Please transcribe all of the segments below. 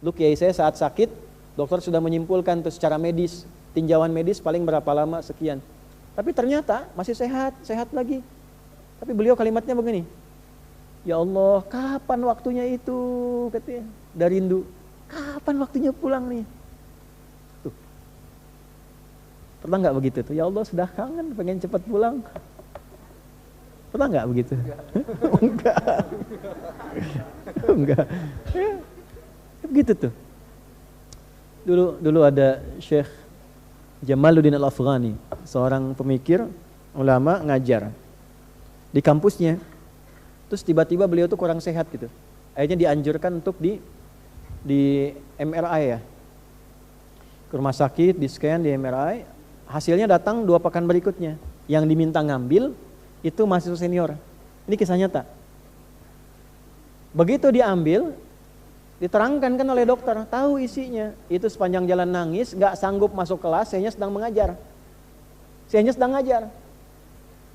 Lu kiai saya saat sakit, dokter sudah menyimpulkan tuh secara medis, tinjauan medis paling berapa lama sekian. Tapi ternyata masih sehat lagi. Tapi beliau kalimatnya begini, ya Allah, kapan waktunya itu? Katanya, udah rindu. Kapan waktunya pulang nih? Tuh. Pernah nggak begitu tuh? Ya Allah, sudah kangen, pengen cepat pulang. Pernah nggak begitu? Enggak. Enggak. Ya, begitu tuh. Dulu ada Syekh Jamaluddin Al-Afghani, seorang pemikir, ulama, ngajar di kampusnya. Terus tiba-tiba beliau tuh kurang sehat gitu. Akhirnya dianjurkan untuk di MRI ya. Ke rumah sakit, di scan, di MRI. Hasilnya datang 2 pekan berikutnya. Yang diminta ngambil itu mahasiswa senior. Ini kisah nyata. Begitu diambil, diterangkan kan oleh dokter, tahu isinya. Itu sepanjang jalan nangis, gak sanggup masuk kelas, sayanya sedang mengajar. Sayanya sedang ngajar.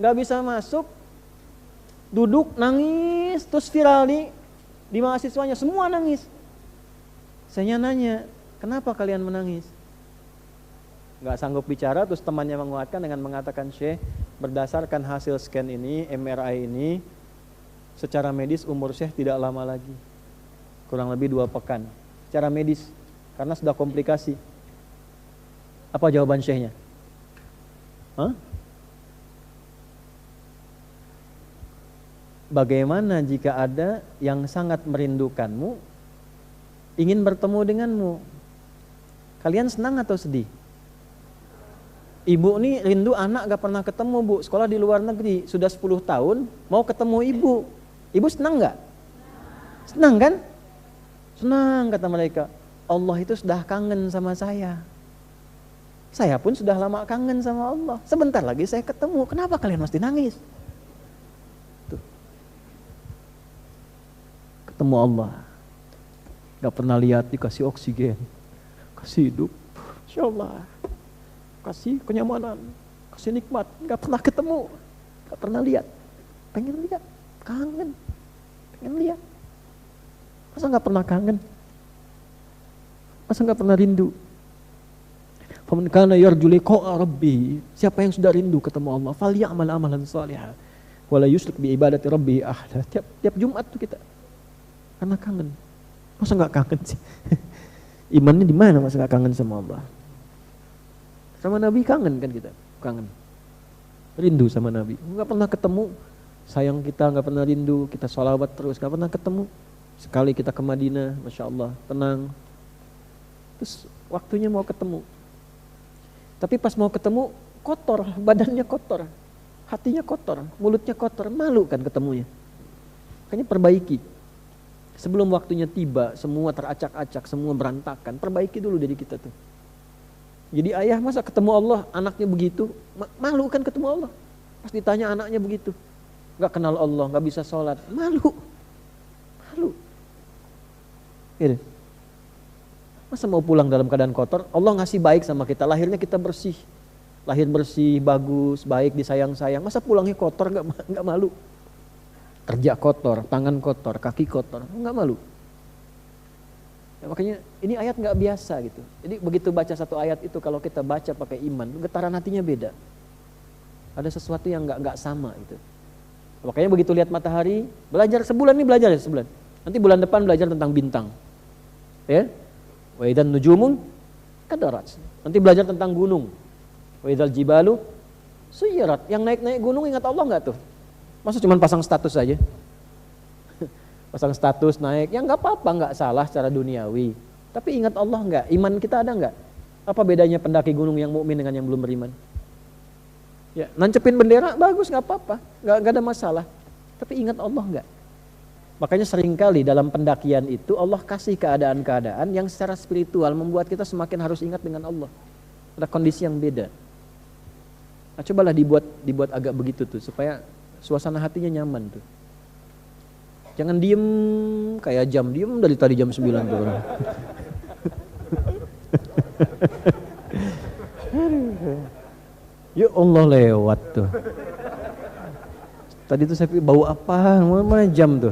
Gak bisa masuk, duduk nangis, terus viral di mahasiswanya, semua nangis. Saya nanya, kenapa kalian menangis? Gak sanggup bicara, terus temannya menguatkan dengan mengatakan, Syekh, berdasarkan hasil scan ini, MRI ini, secara medis umur Syekh tidak lama lagi, kurang lebih 2 pekan. Secara medis, karena sudah komplikasi. Apa jawaban Syekhnya? Hah? Bagaimana jika ada yang sangat merindukanmu, ingin bertemu denganmu? Kalian senang atau sedih? Ibu nih rindu anak gak pernah ketemu, Bu. Sekolah di luar negeri, sudah 10 tahun, mau ketemu ibu. Ibu senang gak? Senang kan? Senang, kata mereka. Allah itu sudah kangen sama saya. Saya pun sudah lama kangen sama Allah. Sebentar lagi saya ketemu, kenapa kalian mesti nangis? Ketemu Allah, gak pernah lihat, dikasih oksigen, kasih hidup, Insya Allah, kasih kenyamanan, kasih nikmat, gak pernah ketemu, gak pernah lihat, pengen lihat, kangen, pengen lihat. Masa gak pernah kangen? Masa gak pernah rindu? Faman kana yarju liqa'a rabbih, siapa yang sudah rindu ketemu Allah, falyamal amalan shalihan wala yusyrik bi ibadati rabbih ahada. Tiap Jumat tuh kita karena kangen. Masa nggak kangen sih? Imannya di mana masa nggak kangen sama Allah? Sama Nabi kangen kan kita, kangen, rindu sama Nabi. Nggak pernah ketemu, sayang kita nggak pernah rindu, kita sholawat terus nggak pernah ketemu. Sekali kita ke Madinah, masya Allah, tenang. Terus waktunya mau ketemu, tapi pas mau ketemu kotor, badannya kotor, hatinya kotor, mulutnya kotor, malu kan ketemunya. Makanya perbaiki. Sebelum waktunya tiba, semua teracak-acak, semua berantakan. Perbaiki dulu dari kita tuh. Jadi ayah masa ketemu Allah, anaknya begitu, malu kan ketemu Allah. Pas ditanya anaknya begitu, gak kenal Allah, gak bisa sholat, malu. Gitu. Masa mau pulang dalam keadaan kotor? Allah ngasih baik sama kita, lahirnya kita bersih. Lahir bersih, bagus, baik, disayang-sayang. Masa pulangnya kotor, gak malu? Kerja kotor, tangan kotor, kaki kotor, nggak malu. Ya, makanya ini ayat nggak biasa gitu. Jadi begitu baca satu ayat itu, kalau kita baca pakai iman, getaran hatinya beda. Ada sesuatu yang nggak sama gitu. Makanya begitu lihat matahari, belajar sebulan nih, belajar ya sebulan. Nanti bulan depan belajar tentang bintang. Ya, wa idzan nujumun kadarat. Nanti belajar tentang gunung. Wa idzal jibalu suyirat. Yang naik-naik gunung ingat Allah nggak tuh? Masa cuma pasang status saja? Pasang status naik, ya nggak apa-apa, nggak salah secara duniawi. Tapi ingat Allah nggak? Iman kita ada nggak? Apa bedanya pendaki gunung yang mukmin dengan yang belum beriman? Ya, nancepin bendera bagus, nggak apa-apa, nggak ada masalah. Tapi ingat Allah nggak? Makanya seringkali dalam pendakian itu Allah kasih keadaan-keadaan yang secara spiritual membuat kita semakin harus ingat dengan Allah. Ada kondisi yang beda. Nah, cobalah dibuat agak begitu tuh supaya suasana hatinya nyaman tuh. Jangan diem kayak jam, diem dari tadi jam 9 tuh orang. Ya Allah lewat tuh. Tadi tuh saya bau apa? Mana jam tuh?